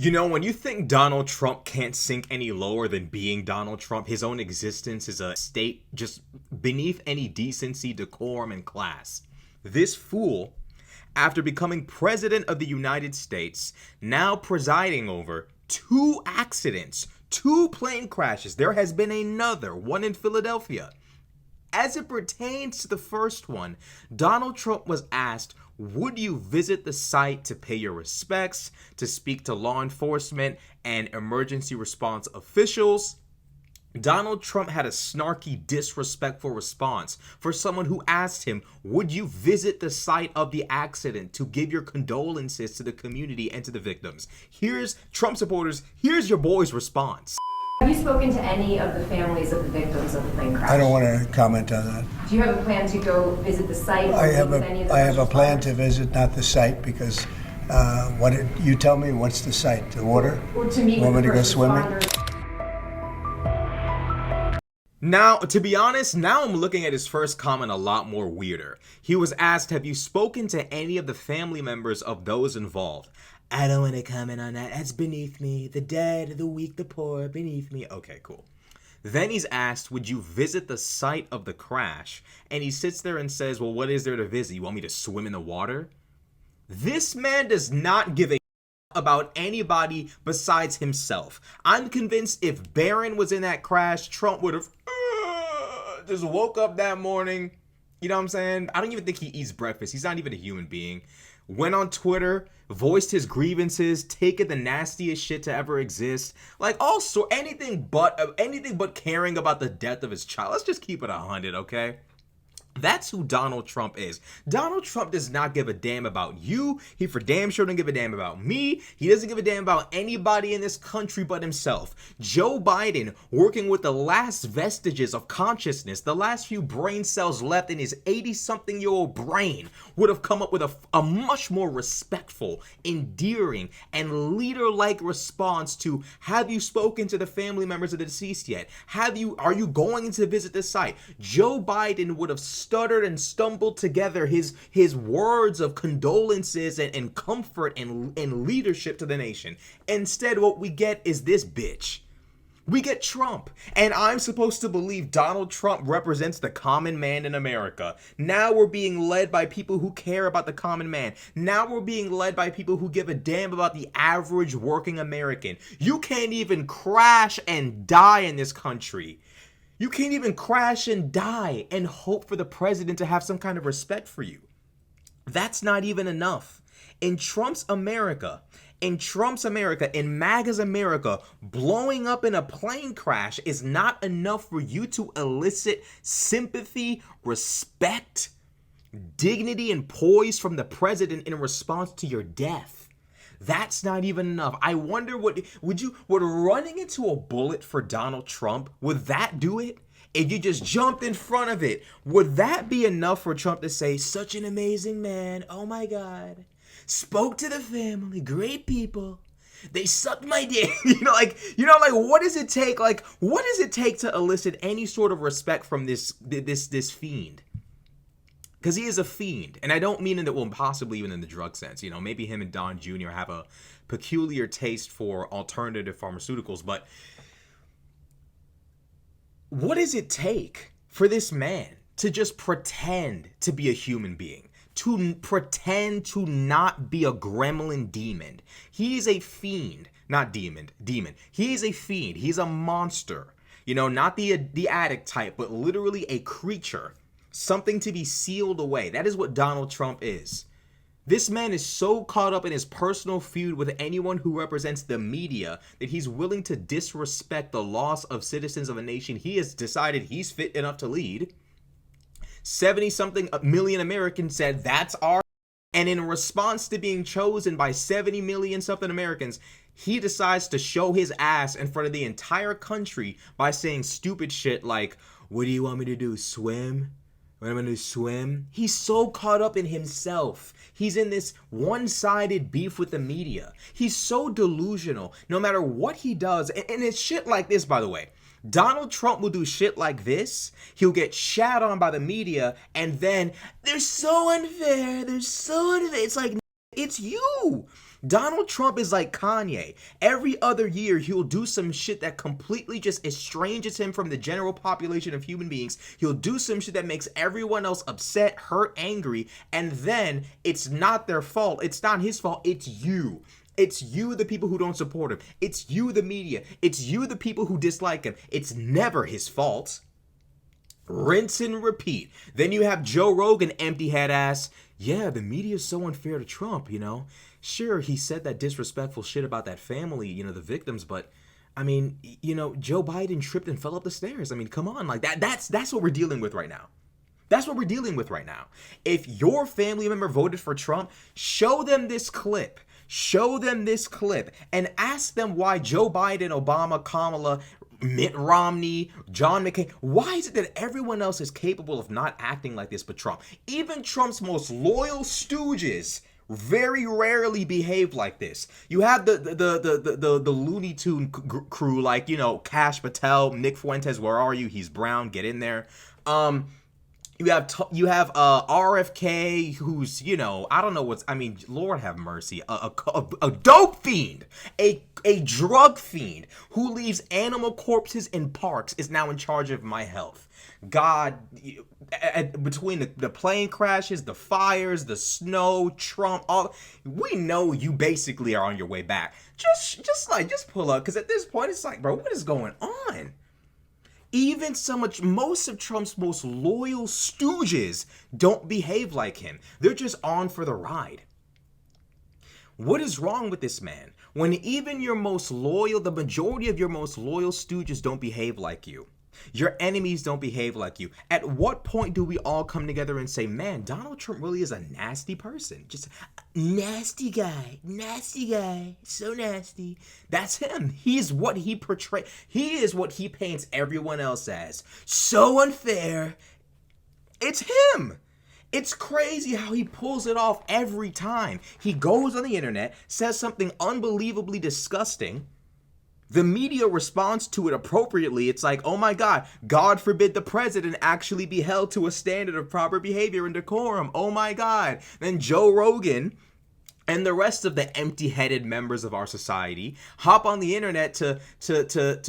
You know, when you think Donald Trump can't sink any lower than being Donald Trump, his own existence is a state just beneath any decency, decorum, and class. This fool, after becoming president of the United States, now presiding over two accidents, two plane crashes. There has been another, one in Philadelphia. As it pertains to the first one, Donald Trump was asked, would you visit the site to pay your respects, to speak to law enforcement and emergency response officials? Donald Trump had a snarky, disrespectful response for someone who asked him, would you visit the site of the accident to give your condolences to the community and to the victims? Here's Trump supporters, here's your boy's response. Have you spoken to any of the families of the victims of the plane crash? I don't want to comment on that. Do you have a plan to go visit the site? I have a plan to visit, not the site, because you tell me, what's the site? The water? Or to meet Want with me the to go first swimming? responders? Now, to be honest, now I'm looking at his first comment a lot more weirder. He was asked, have you spoken to any of the family members of those involved? I don't want to comment on that. That's beneath me. The dead, the weak, the poor, beneath me. Okay, cool. Then he's asked, would you visit the site of the crash? And he sits there and says, well, what is there to visit? You want me to swim in the water? This man does not give a about anybody besides himself. I'm convinced if Barron was in that crash, Trump would have just woke up that morning. You know what I'm saying? I don't even think he eats breakfast. He's not even a human being. Went on Twitter, voiced his grievances, taken the nastiest shit to ever exist. Like also anything but caring about the death of his child. Let's just keep it 100, okay? That's who Donald Trump is. Donald Trump does not give a damn about you. He for damn sure doesn't give a damn about me. He doesn't give a damn about anybody in this country but himself. Joe Biden, working with the last vestiges of consciousness, the last few brain cells left in his 80-something-year-old brain, would have come up with a much more respectful, endearing, and leader-like response to, have you spoken to the family members of the deceased yet? Are you going to visit the site? Joe Biden would have stuttered and stumbled together his words of condolences and comfort and leadership to the nation. Instead, what we get is this bitch. We get Trump, and I'm supposed to believe Donald Trump represents the common man in America. Now we're being led by people who care about the common man. Now we're being led by people who give a damn about the average working American. You can't even crash and die in this country. You can't even crash and die and hope for the president to have some kind of respect for you. That's not even enough. In Trump's America, in MAGA's America, blowing up in a plane crash is not enough for you to elicit sympathy, respect, dignity, and poise from the president in response to your death. That's not even enough. I wonder would running into a bullet for Donald Trump, would that do it? If you just jumped in front of it, would that be enough for Trump to say, such an amazing man, oh my God, spoke to the family, great people, they sucked my dick, what does it take? What does it take to elicit any sort of respect from this fiend? Because he is a fiend, and I don't mean in the, well, possibly even in the drug sense. Maybe him and Don Jr. have a peculiar taste for alternative pharmaceuticals, but what does it take for this man to just pretend to be a human being? To pretend to not be a gremlin demon? He is a fiend, not demon. He is a fiend. He's a monster. Not the addict type, but literally a creature. Something to be sealed away. That is what Donald Trump is. This man is so caught up in his personal feud with anyone who represents the media that he's willing to disrespect the loss of citizens of a nation he has decided he's fit enough to lead. 70-something million Americans said that's our... And in response to being chosen by 70 million something Americans, he decides to show his ass in front of the entire country by saying stupid shit like, what do you want me to do, swim? When I'm going to swim? He's so caught up in himself. He's in this one-sided beef with the media. He's so delusional. No matter what he does, and it's shit like this, by the way. Donald Trump will do shit like this. He'll get shat on by the media, and then they're so unfair. They're so unfair. It's like, it's you. Donald Trump is like Kanye. Every other year, he'll do some shit that completely just estranges him from the general population of human beings. He'll do some shit that makes everyone else upset, hurt, angry, and then it's not their fault. It's not his fault. It's you. It's you, the people who don't support him. It's you, the media. It's you, the people who dislike him. It's never his fault. Rinse and repeat. Then you have Joe Rogan, empty head ass. Yeah, the media is so unfair to Trump, you know. Sure, he said that disrespectful shit about that family, you know, the victims, but I mean, you know, Joe Biden tripped and fell up the stairs. I mean, come on, like that's what we're dealing with right now. That's what we're dealing with right now. If your family member voted for Trump, show them this clip. Show them this clip and ask them why Joe Biden, Obama, Kamala, Mitt Romney, John McCain, why is it that everyone else is capable of not acting like this but Trump? Even Trump's most loyal stooges very rarely behave like this. You have the Looney Tune crew, like, you know, Kash Patel, Nick Fuentes, where are you? He's brown, get in there. You have RFK, who's, you know, I don't know what's, I mean, Lord have mercy, a dope fiend, a drug fiend who leaves animal corpses in parks is now in charge of my health. God, between the plane crashes, the fires, the snow, Trump, all, we know you basically are on your way back. Just pull up, because at this point it's like, bro, what is going on? Even most of Trump's most loyal stooges don't behave like him. They're just on for the ride. What is wrong with this man? When even your most loyal, the majority of your most loyal stooges don't behave like you. Your enemies don't behave like you. At what point do we all come together and say, man, Donald Trump really is a nasty person? Just a nasty guy, so nasty. That's him. He's what he portrays. He is what he paints everyone else as. So unfair. It's him. It's crazy how he pulls it off every time. He goes on the internet, says something unbelievably disgusting. The media responds to it appropriately. It's like, oh my God, God forbid the president actually be held to a standard of proper behavior and decorum. Oh my God. Then Joe Rogan and the rest of the empty-headed members of our society hop on the internet to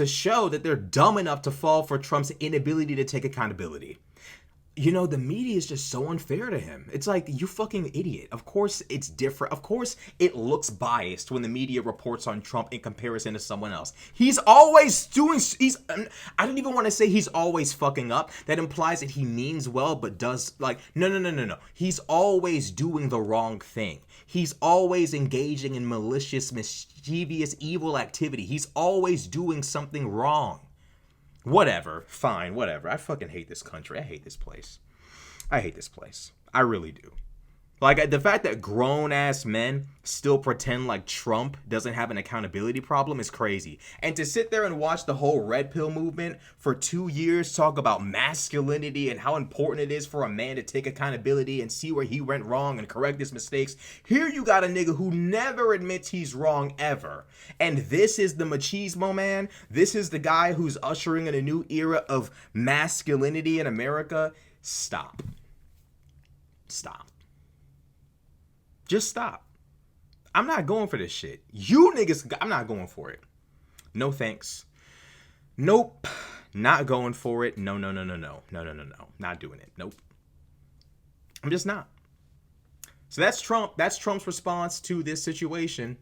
show that they're dumb enough to fall for Trump's inability to take accountability. You know, the media is just so unfair to him. It's like, you fucking idiot. Of course it's different. Of course it looks biased when the media reports on Trump in comparison to someone else. He's always I don't even want to say he's always fucking up. That implies that he means well, but does, like, no. He's always doing the wrong thing. He's always engaging in malicious, mischievous, evil activity. He's always doing something wrong. Whatever. Fine. Whatever. I fucking hate this country. I hate this place. I really do. Like, the fact that grown-ass men still pretend like Trump doesn't have an accountability problem is crazy. And to sit there and watch the whole red pill movement for 2 years talk about masculinity and how important it is for a man to take accountability and see where he went wrong and correct his mistakes. Here you got a nigga who never admits he's wrong ever. And this is the machismo man. This is the guy who's ushering in a new era of masculinity in America. Stop. Just stop. I'm not going for this shit. You niggas, I'm not going for it. No thanks. Nope. Not going for it. No. Not doing it. Nope. I'm just not. So that's Trump. That's Trump's response to this situation.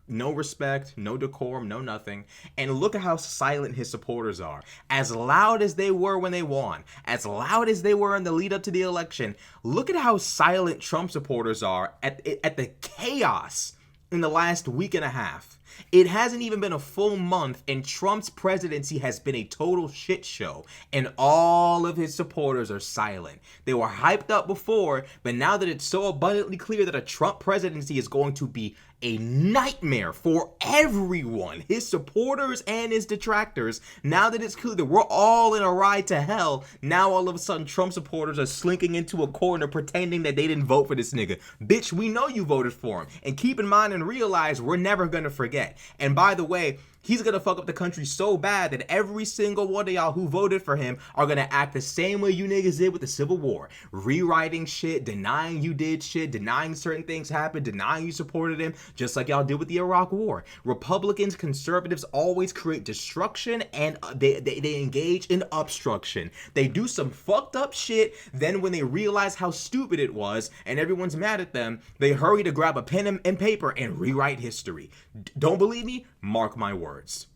No respect, no decorum, no nothing. And look at how silent his supporters are. As loud as they were when they won, as loud as they were in the lead up to the election, look at how silent Trump supporters are at the chaos in the last week and a half. It hasn't even been a full month, and Trump's presidency has been a total shit show, and all of his supporters are silent. They were hyped up before, but now that it's so abundantly clear that a Trump presidency is going to be a nightmare for everyone, his supporters and his detractors, now that it's clear that we're all in a ride to hell, now all of a sudden Trump supporters are slinking into a corner pretending that they didn't vote for this nigga. Bitch, we know you voted for him. And keep in mind and realize we're never going to forget. And by the way, He's gonna fuck up the country so bad that every single one of y'all who voted for him are gonna act the same way you niggas did with the Civil War. Rewriting shit, denying you did shit, denying certain things happened, denying you supported him, just like y'all did with the Iraq War. Republicans, conservatives always create destruction, and they engage in obstruction. They do some fucked up shit, then when they realize how stupid it was and everyone's mad at them, they hurry to grab a pen and paper and rewrite history. Don't believe me? Mark my words.